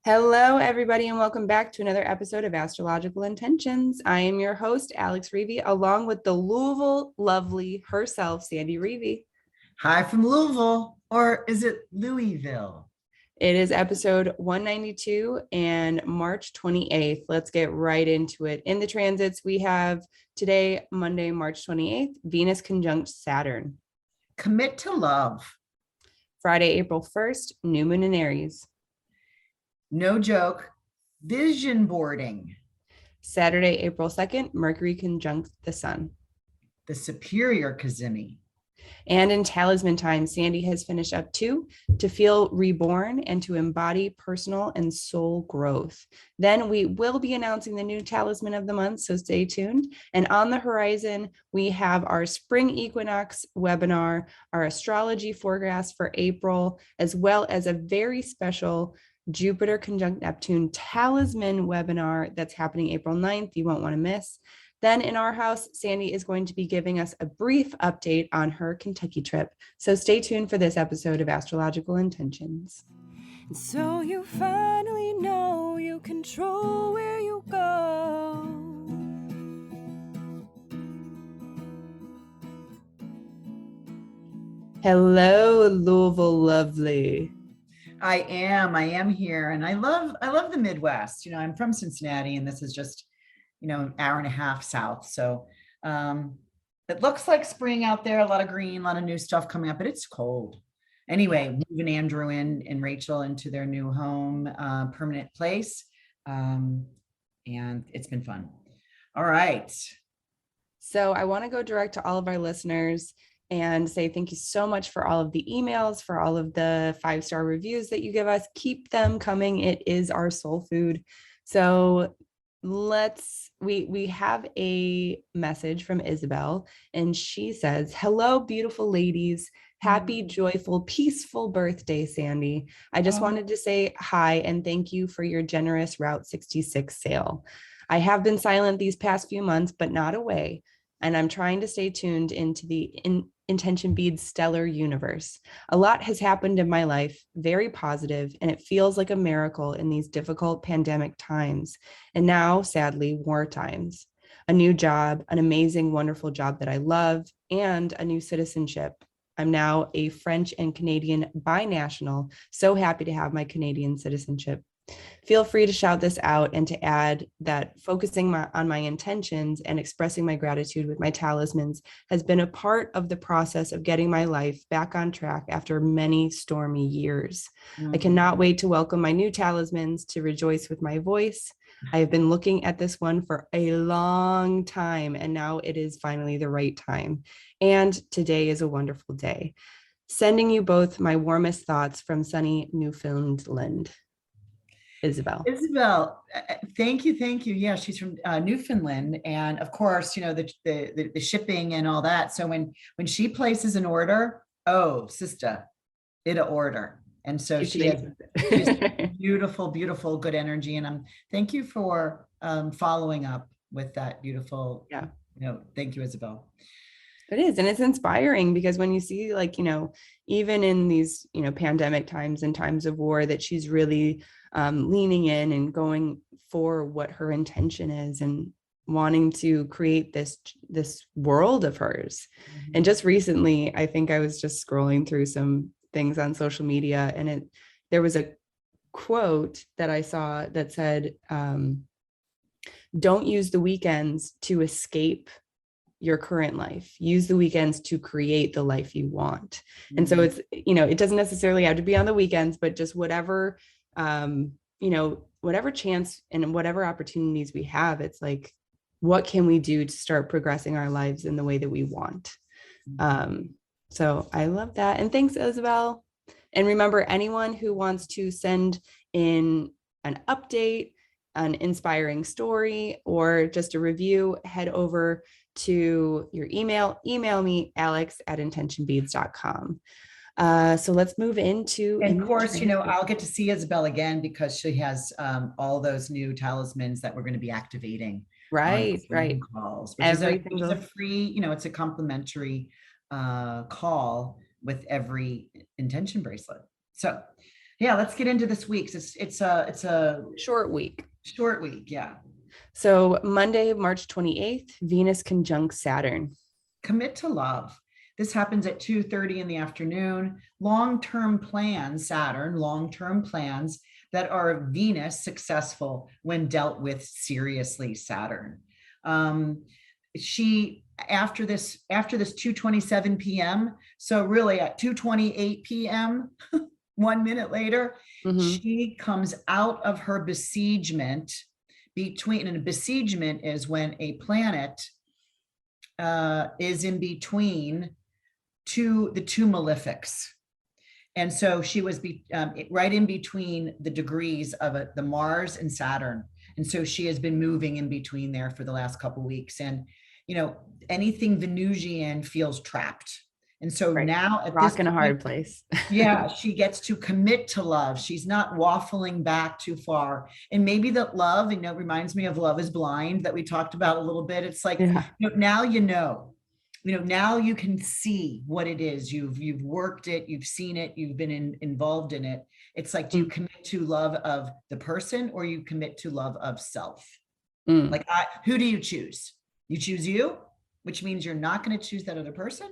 Hello, everybody, and welcome back to another episode of Astrological Intentions. I am your host, Alex Reevy, along with the Louisville lovely herself, Sandy Reevy. Hi from Louisville, or is it Louisville? It is episode 192 and March 28th. Let's get right into it. In the transits, we have today, Monday, March 28th, Venus conjunct Saturn. Commit to love. Friday, April 1st, new moon in Aries. No joke. Vision boarding. Saturday, April 2nd, Mercury conjunct the sun. The superior Cazimi. And in Talisman time, Sandy has finished up two, to feel reborn and to embody personal and soul growth. Then we will be announcing the new Talisman of the month, so stay tuned. And on the horizon, we have our spring equinox webinar, our astrology forecast for April, as well as a very special Jupiter conjunct Neptune Talisman webinar that's happening April 9th. You won't want to miss. Then in our house, Sandy is going to be giving us a brief update on her Kentucky trip. So stay tuned for this episode of Astrological Intentions. And so you finally know you control where you go. Hello, Louisville lovely. I am here, and I love the Midwest. I'm from Cincinnati, and this is just an hour and a half south. So it looks like spring out there, a lot of green, a lot of new stuff coming up, but it's cold. Anyway, moving Andrew and Rachel into their new home, permanent place. And it's been fun. All right. So I want to go direct to all of our listeners and say thank you so much for all of the emails, for all of the 5-star reviews that you give us. Keep them coming. It is our soul food. So we have a message from Isabel, and she says, hello, beautiful ladies. Happy, joyful, peaceful birthday, Sandy. I just wanted to say hi and thank you for your generous Route 66 sale. I have been silent these past few months, but not away. And I'm trying to stay tuned into the Intention Beads stellar universe. A lot has happened in my life, very positive, and it feels like a miracle in these difficult pandemic times. And now, sadly, war times. A new job, an amazing, wonderful job that I love, and a new citizenship. I'm now a French and Canadian binational. So happy to have my Canadian citizenship. Feel free to shout this out and to add that focusing on my intentions and expressing my gratitude with my talismans has been a part of the process of getting my life back on track after many stormy years. I cannot wait to welcome my new talismans, to rejoice with my voice. I have been looking at this one for a long time, and now it is finally the right time. And today is a wonderful day. Sending you both my warmest thoughts from sunny Newfoundland. Isabel, thank you. Yeah, she's from Newfoundland, and of course, the shipping and all that. So when she places an order, oh, sister, it a order, and so she has beautiful, good energy. And thank you for following up with that beautiful. Yeah. Thank you, Isabel. It is, and it's inspiring because when you see, even in these, pandemic times and times of war, that she's really leaning in and going for what her intention is and wanting to create this world of hers. And just recently, I think I was just scrolling through some things on social media, and there was a quote that I saw that said, don't use the weekends to escape your current life. Use the weekends to create the life you want. And so it's, it doesn't necessarily have to be on the weekends, but just whatever, whatever chance and whatever opportunities we have, it's like, what can we do to start progressing our lives in the way that we want? So I love that. And thanks, Isabel. And remember, anyone who wants to send in an update, an inspiring story, or just a review, head over to your email me, alex@intentionbeads.com. So let's move into. And of course, I'll get to see Isabel again because she has all those new talismans that we're going to be activating. Right. Calls, which is a free, it's a complimentary call with every intention bracelet. So Yeah, let's get into this week's. It's a Short week. short week. Yeah. So Monday, March 28th, Venus conjunct Saturn. Commit to love. This happens at 2:30 in the afternoon. Long-term plans, Saturn, long-term plans that are Venus successful when dealt with seriously, Saturn. She after this 2:27 p.m. So really at 2:28 p.m. 1 minute later, she comes out of her besiegement between, and a besiegement is when a planet is in between the two malefics. And so she was right in between the degrees of the Mars and Saturn. And so she has been moving in between there for the last couple of weeks. And, anything Venusian feels trapped. And so now at rock in a hard place. Yeah, she gets to commit to love. She's not waffling back too far. And maybe that love, reminds me of Love is Blind that we talked about a little bit. It's like, now now you can see what it is. You've worked it, you've seen it, you've been involved in it. It's like, do you commit to love of the person or you commit to love of self? Like, who do you choose? You choose you, which means you're not going to choose that other person.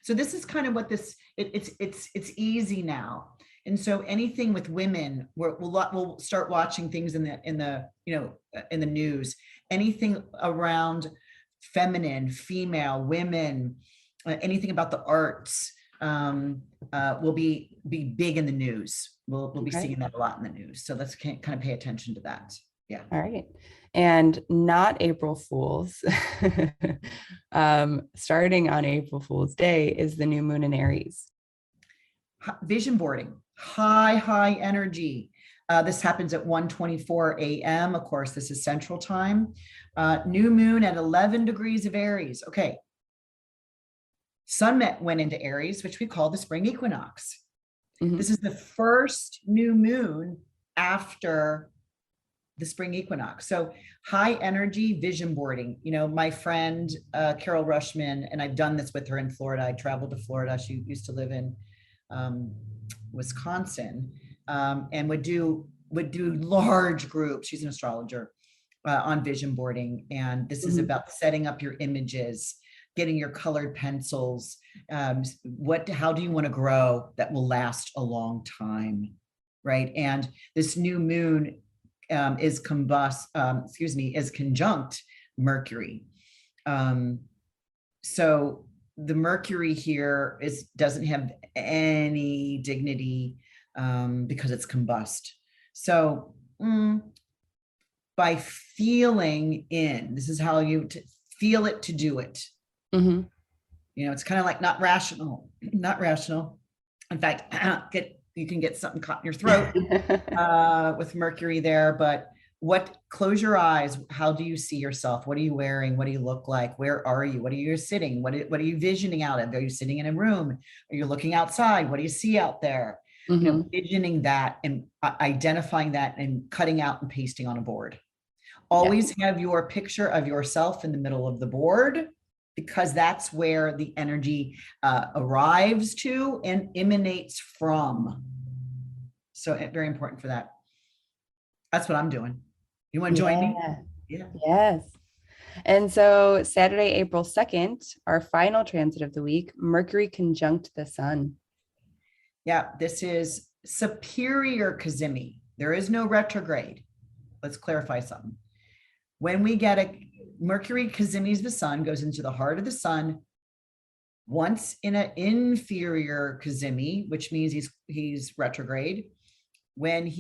So this is kind of what it's easy now. And so anything with women, we'll start watching things in the news, anything around feminine, female, women, anything about the arts will be big in the news. We'll be seeing that a lot in the news. So let's kind of pay attention to that. Yeah. All right. And not April Fools. Starting on April Fool's Day is the new moon in Aries. Vision boarding, high energy. This happens at 1:24 a.m. Of course, this is Central Time. New moon at 11 degrees of Aries. Okay. Sun went into Aries, which we call the spring equinox. This is the first new moon after the spring equinox. So high energy vision boarding. My friend, Carol Rushman, and I've done this with her in Florida. I traveled to Florida. She used to live in Wisconsin, and would do large groups. She's an astrologer on vision boarding. And this is about setting up your images, getting your colored pencils. How do you want to grow that will last a long time? Right. And this new moon is conjunct Mercury. So the Mercury here doesn't have any dignity because it's combust. So by feeling in, this is how you feel it to do it. It's kind of like not rational. In fact, you can get something caught in your throat with Mercury there, but close your eyes. How do you see yourself? What are you wearing? What do you look like? Where are you? What are you sitting? What are you visioning out of? Are you sitting in a room? Are you looking outside? What do you see out there? Visioning that and identifying that and cutting out and pasting on a board. Always have your picture of yourself in the middle of the board, because that's where the energy arrives to and emanates from. So very important for that. That's what I'm doing. You want to join me? Yeah. Yes. And so Saturday, April 2nd, our final transit of the week, Mercury conjunct the sun. Yeah, this is superior Cazimi. There is no retrograde. Let's clarify something. When we get Mercury Cazimi's the sun, goes into the heart of the sun, once in an inferior Cazimi, which means he's retrograde. When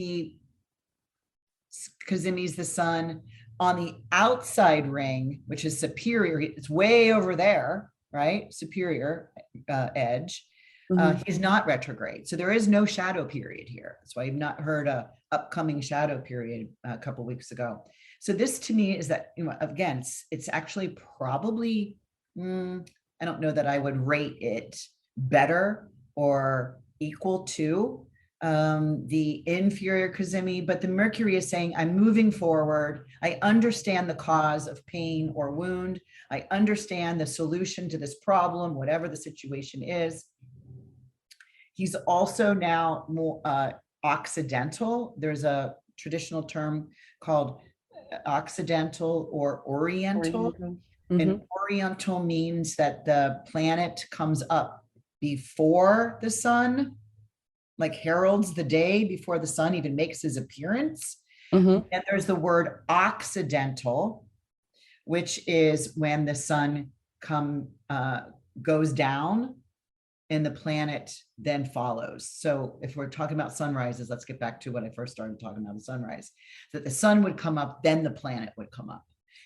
Cazimi's the sun on the outside ring, which is superior, it's way over there, right? Superior edge. He's not retrograde. So there is no shadow period here. That's why you've not heard a upcoming shadow period a couple of weeks ago. So this to me is that, again, it's actually probably, I don't know that I would rate it better or equal to the inferior Cazimi, but the Mercury is saying, I'm moving forward. I understand the cause of pain or wound. I understand the solution to this problem, whatever the situation is. He's also now more Occidental. There's a traditional term called Occidental or Oriental. And Oriental means that the planet comes up before the sun, like heralds the day before the sun even makes his appearance. And there's the word Occidental, which is when the sun goes down and the planet then follows. So if we're talking about sunrises, let's get back to what I first started talking about, the sunrise, that the sun would come up, then the planet would come up.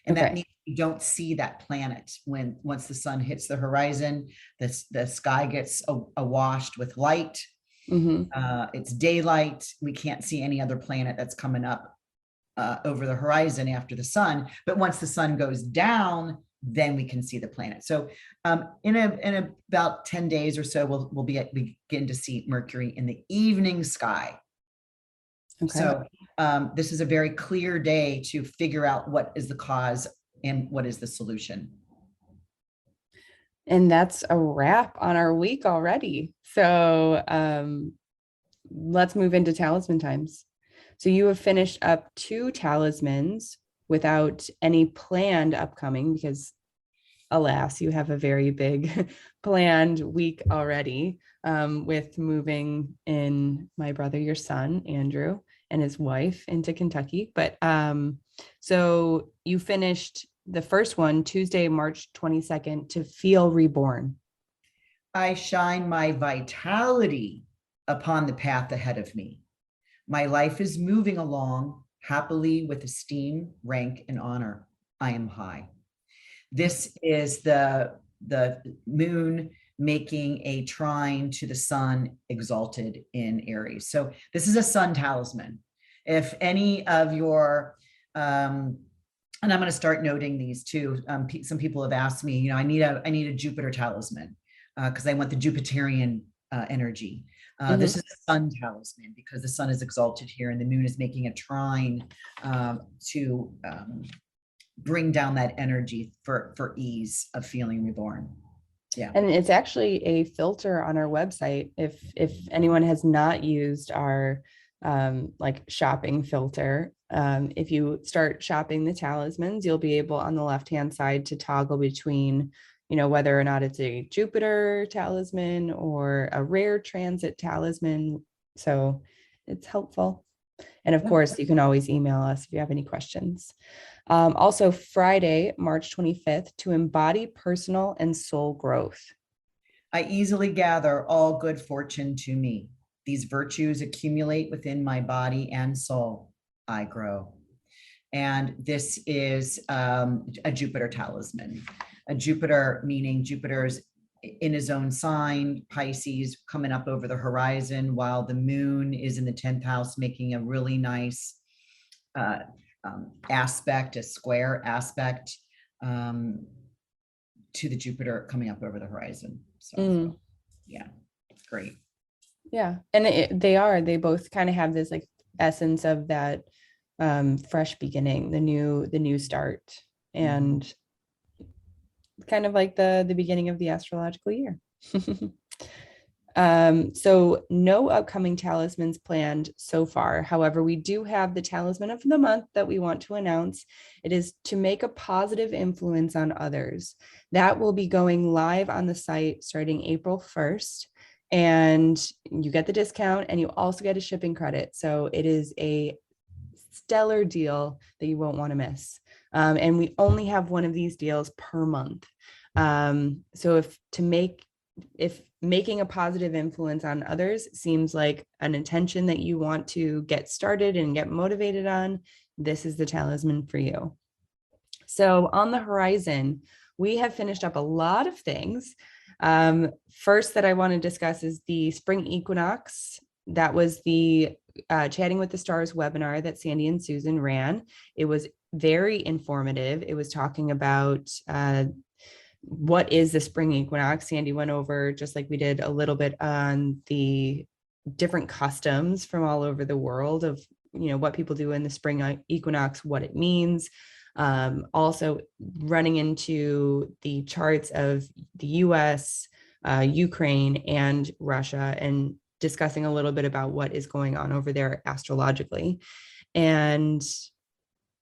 And that means you don't see that planet once the sun hits the horizon, the sky gets awashed with light. It's daylight. We can't see any other planet that's coming up over the horizon after the sun. But once the sun goes down, then we can see the planet. So in about 10 days or so, we'll begin to see Mercury in the evening sky. So this is a very clear day to figure out what is the cause and what is the solution. And that's a wrap on our week already. So let's move into talisman times. So you have finished up 2 talismans without any planned upcoming, because alas, you have a very big planned week already with moving in my brother, your son, Andrew, and his wife into Kentucky. But so you finished the first one, Tuesday, March 22nd, to feel reborn. I shine my vitality upon the path ahead of me. My life is moving along happily with esteem, rank, and honor. I am high. This is the moon making a trine to the sun exalted in Aries. So this is a sun talisman. If any of your, and I'm going to start noting these too. Some people have asked me, you know, I need a Jupiter talisman because I want the Jupiterian energy. This is a sun talisman because the sun is exalted here and the moon is making a trine to bring down that energy for ease of feeling reborn. Yeah. And it's actually a filter on our website. If anyone has not used our like shopping filter, if you start shopping the talismans, you'll be able on the left-hand side to toggle between, you know, whether or not it's a Jupiter talisman or a rare transit talisman. So it's helpful. And of course, you can always email us if you have any questions. Also, Friday, March 25th, to embody personal and soul growth. I easily gather all good fortune to me. These virtues accumulate within my body and soul. I grow. And this is a Jupiter talisman. A Jupiter meaning Jupiter's in his own sign, Pisces, coming up over the horizon, while the moon is in the 10th house, making a really nice aspect, a square aspect to the Jupiter coming up over the horizon. So yeah, it's great. Yeah. And they both kind of have this like essence of that fresh beginning, the new start, and kind of like the beginning of the astrological year. So no upcoming talismans planned so far. However, we do have the Talisman of the Month that we want to announce. It is to make a positive influence on others. That will be going live on the site starting April 1st. And you get the discount and you also get a shipping credit. So it is a stellar deal that you won't want to miss. And we only have one of these deals per month. So if making a positive influence on others seems like an intention that you want to get started and get motivated on, this is the talisman for you. So on the horizon, we have finished up a lot of things. First that I want to discuss is the spring equinox. That was the Chatting with the Stars webinar that Sandy and Susan ran. It was very informative. It was talking about what is the spring equinox. Sandy went over, just like we did, a little bit on the different customs from all over the world of, you know, what people do in the spring equinox, what it means. Also running into the charts of the US, Ukraine, and Russia, and discussing a little bit about what is going on over there astrologically. And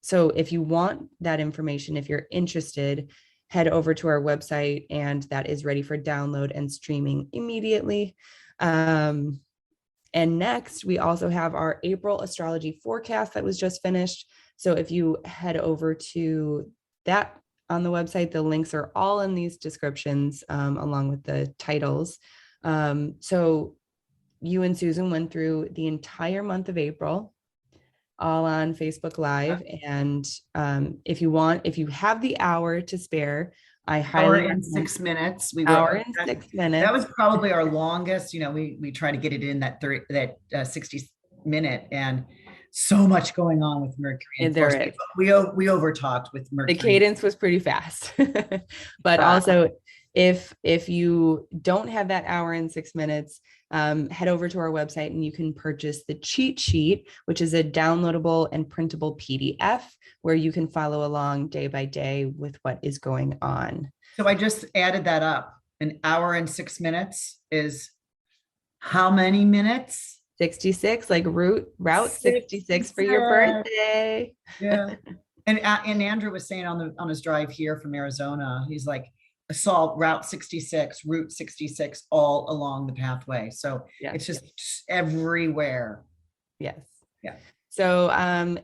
so if you want that information, if you're interested, head over to our website, and that is ready for download and streaming immediately. And next, we also have our April astrology forecast that was just finished. So if you head over to that on the website, the links are all in these descriptions, along with the titles. So you and Susan went through the entire month of April, all on Facebook Live. And if you have the hour to spare, I highly Hour and 6 minutes. We hour were and 6 minutes. that was probably our longest. You know, we try to get it in that 60-minute, and so much going on with Mercury. And There of course, is. we overtalked with Mercury. The cadence was pretty fast. But also, if you don't have that hour and 6 minutes, head over to our website and you can purchase the cheat sheet, which is a downloadable and printable PDF where you can follow along day by day with what is going on. So I just added that up. An hour and 6 minutes is how many minutes? 66, like route 66 for your birthday. Yeah. And Andrew was saying on his drive here from Arizona, he's like, I saw route 66, route 66 all along the pathway. So it's just everywhere. Yes. Yeah. So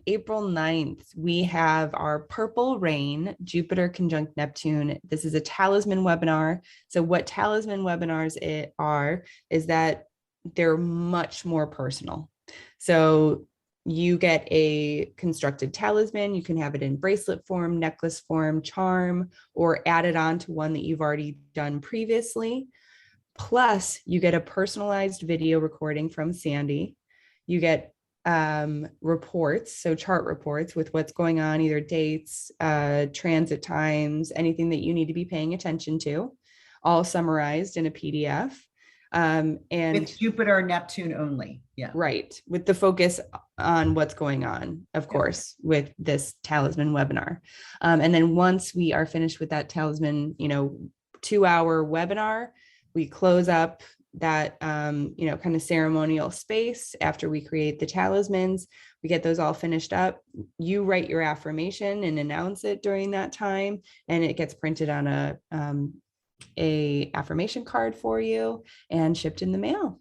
April 9th, we have our Purple Rain, Jupiter conjunct Neptune. This is a Talisman webinar. So what Talisman webinars are is that they're much more personal. So you get a constructed talisman. You can have it in bracelet form, necklace form, charm, or add it on to one that you've already done previously. Plus, you get a personalized video recording from Sandy. You get reports, so chart reports with what's going on, either dates, transit times, anything that you need to be paying attention to, all summarized in a PDF. And with Jupiter, Neptune only. Yeah. Right. With the focus on what's going on, of course, with this Talisman webinar. And then once we are finished with that Talisman, 2-hour webinar, we close up that, kind of ceremonial space after we create the talismans. We get those all finished up. You write your affirmation and announce it during that time, and it gets printed on a affirmation card for you and shipped in the mail.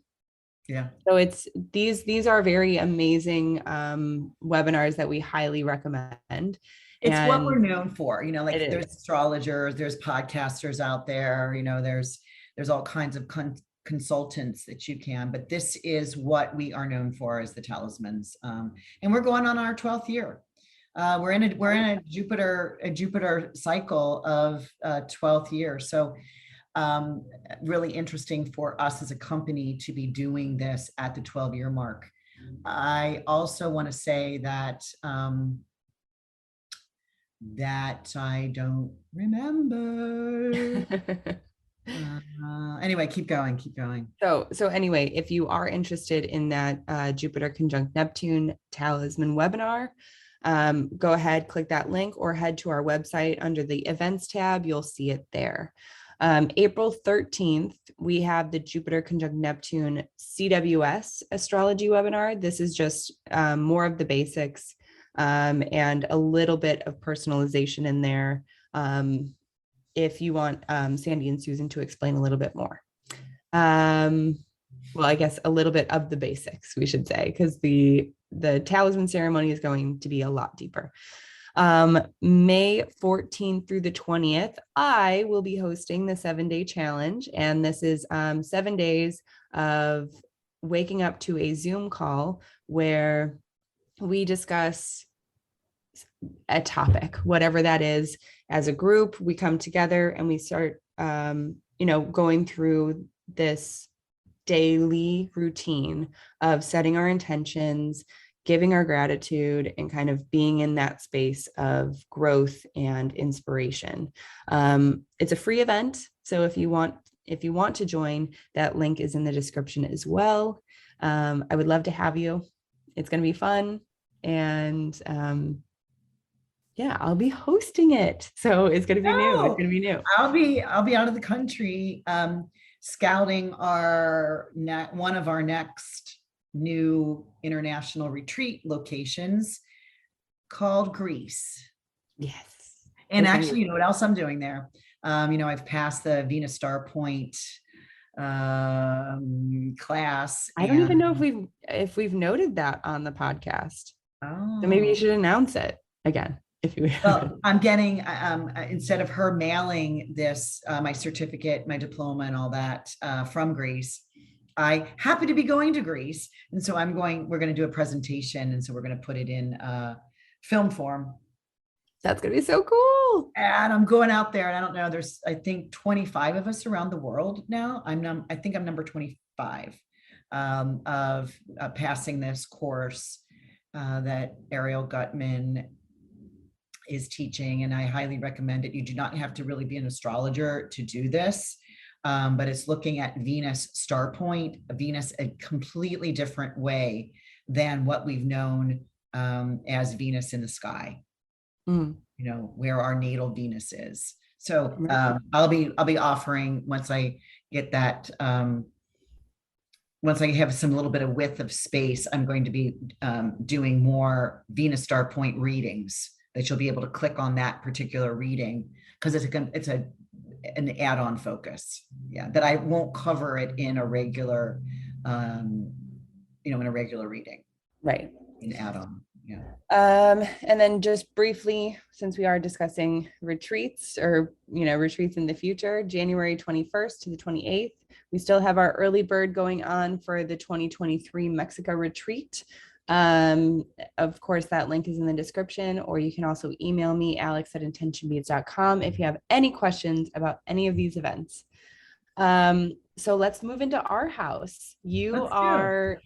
Yeah. So it's these are very amazing webinars that we highly recommend. It's what we're known for, like there's astrologers, there's podcasters out there, there's all kinds of consultants that you can, but this is what we are known for as the Talismans. And we're going on our 12th year. We're in a Jupiter cycle of 12th year. So really interesting for us as a company to be doing this at the 12-year mark. I also want to say that I don't remember. Anyway, keep going. So anyway, if you are interested in that Jupiter conjunct Neptune Talisman webinar, go ahead, click that link, or head to our website under the events tab. You'll see it there. April 13th, we have the Jupiter conjunct Neptune CWS astrology webinar. This is just more of the basics and a little bit of personalization in there. If you want Sandy and Susan to explain a little bit more. Well, I guess a little bit of the basics, we should say, because the talisman ceremony is going to be a lot deeper. May 14th through the 20th, I will be hosting the 7-day challenge. And this is 7 days of waking up to a Zoom call where we discuss a topic, whatever that is. As a group, we come together and we start, going through this daily routine of setting our intentions, giving our gratitude, and kind of being in that space of growth and inspiration. It's a free event. So if you want to join, that link is in the description as well. I would love to have you. It's going to be fun. And I'll be hosting it. So it's going to be new. It's going to be new. I'll be out of the country. scouting one of our next new international retreat locations called Greece. Yes. And actually, you know what else I'm doing there? I've passed the Venus Star Point class. I don't even know if we've noted that on the podcast. So maybe you should announce it again if you haven't. Well, I'm getting instead of her mailing this my certificate, my diploma, and all that from Greece, I happen to be going to Greece, and so we're going to do a presentation, and so we're going to put it in film form. That's going to be so cool. And I'm going out there, and I don't know, there's, I think 25 of us around the world now. I think I'm number 25 of passing this course that Ariel Gutman is teaching, and I highly recommend it. You do not have to really be an astrologer to do this, but it's looking at Venus star point, Venus a completely different way than what we've known as Venus in the sky. Where our natal Venus is. So I'll be offering, once I get that, once I have some little bit of width of space, I'm going to be doing more Venus star point readings that you'll be able to click on that particular reading, because it's an add-on focus. Yeah, that I won't cover it in a regular, in a regular reading. Right. An add-on. Yeah. And then just briefly, since we are discussing retreats or, retreats in the future, January 21st to the 28th, we still have our early bird going on for the 2023 Mexico retreat. Of course, that link is in the description, or you can also email me, alex@intentionbeats.com, if you have any questions about any of these events. So let's move into our house. You are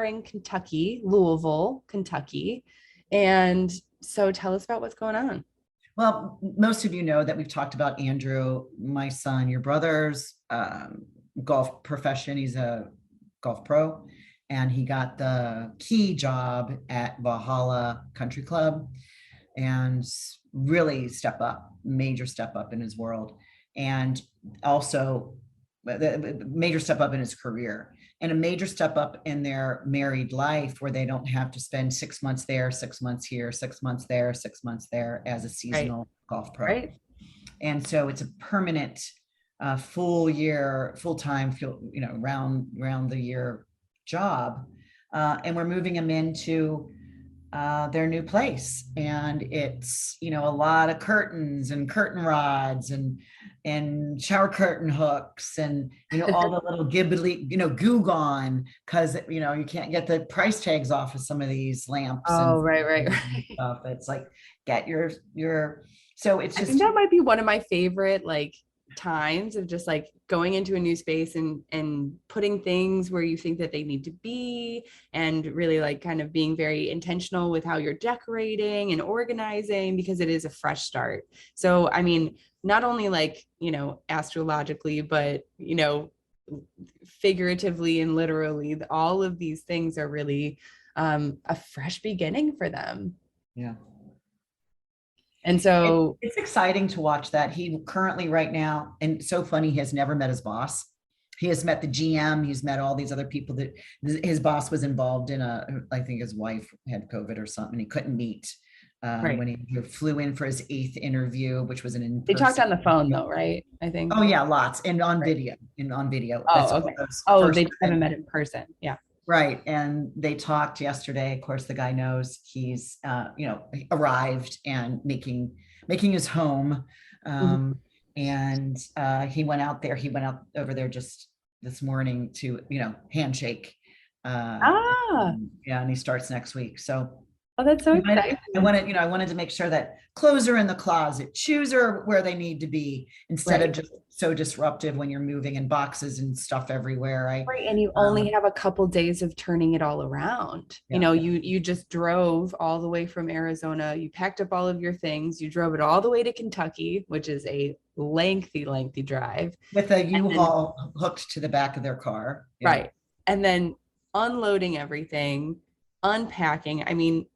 in Kentucky, Louisville, Kentucky. And so tell us about what's going on. Well, most of you know that we've talked about Andrew, my son, your brother's golf profession. He's a golf pro, and he got the key job at Valhalla Country Club, and really major step up in his world. And also the major step up in his career, and a major step up in their married life, where they don't have to spend 6 months there, 6 months here, 6 months there, 6 months there as a seasonal golf pro. Right. And so it's a permanent full-time, round the year job. And we're moving them into their new place. And it's, a lot of curtains and curtain rods and shower curtain hooks and, all the little gibbly, goo gone, because, you can't get the price tags off of some of these lamps. Oh, right. Stuff. It's like, get your, so it's just. I think that might be one of my favorite, times of just going into a new space and putting things where you think that they need to be, and really kind of being very intentional with how you're decorating and organizing, because it is a fresh start. So, I mean, not only astrologically, but, figuratively and literally, all of these things are really a fresh beginning for them. Yeah. And so it's exciting to watch that. He currently right now, and so funny, he has never met his boss. He has met the GM. He's met all these other people that his boss was involved in I think his wife had COVID or something. He couldn't meet when he flew in for his 8th interview, which was they talked on the phone though, right? I think. Oh yeah, lots. And on video. Oh, okay. They haven't met in person. Yeah. Right. And they talked yesterday. Of course, the guy knows he's, arrived and making his home. And he went out over there just this morning to, handshake. Yeah. And he starts next week. So. Oh, that's so exciting. I wanted to make sure that clothes are in the closet, shoes are where they need to be, instead of just so disruptive when you're moving and boxes and stuff everywhere. Right. And you only have a couple days of turning it all around. Yeah. You just drove all the way from Arizona. You packed up all of your things. You drove it all the way to Kentucky, which is a lengthy drive. With a U-Haul hooked to the back of their car. Yeah. Right. And then unloading everything, unpacking. I mean,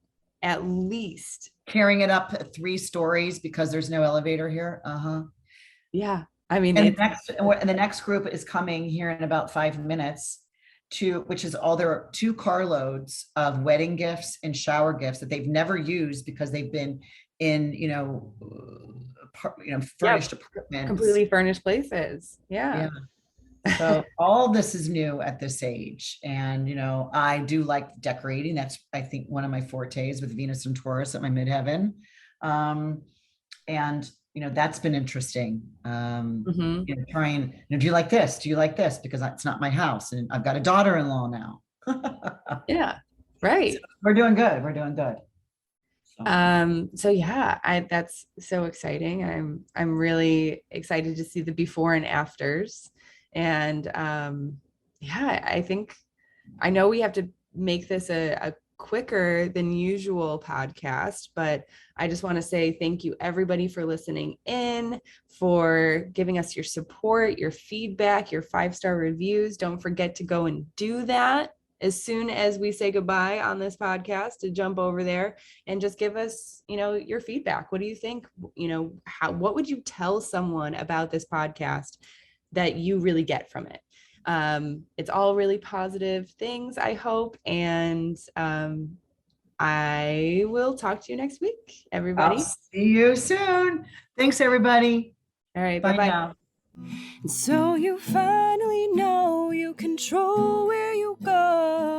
at least carrying it up 3 stories because there's no elevator here. Yeah. I mean, And it's the next group is coming here in about 5 minutes which is all their 2 carloads of wedding gifts and shower gifts that they've never used because they've been in, furnished apartments. completely furnished places. Yeah. Yeah. So all this is new at this age. And, I do like decorating. That's, I think, one of my fortes with Venus and Taurus at my midheaven. And, that's been interesting. Trying, do you like this? Do you like this? Because it's not my house. And I've got a daughter-in-law now. Yeah. Right. So we're doing good. We're doing good. So yeah, that's so exciting. I'm really excited to see the before and afters. And yeah, I know we have to make this a quicker than usual podcast, but I just want to say thank you everybody for listening in, for giving us your support, your feedback, your 5-star reviews. Don't forget to go and do that as soon as we say goodbye on this podcast, to jump over there and just give us, your feedback. What do you think? What would you tell someone about this podcast that you really get from it? It's all really positive things, I hope. And I will talk to you next week, everybody. I'll see you soon. Thanks, everybody. All right. Bye Bye-bye. now. And so you finally know you control where you go.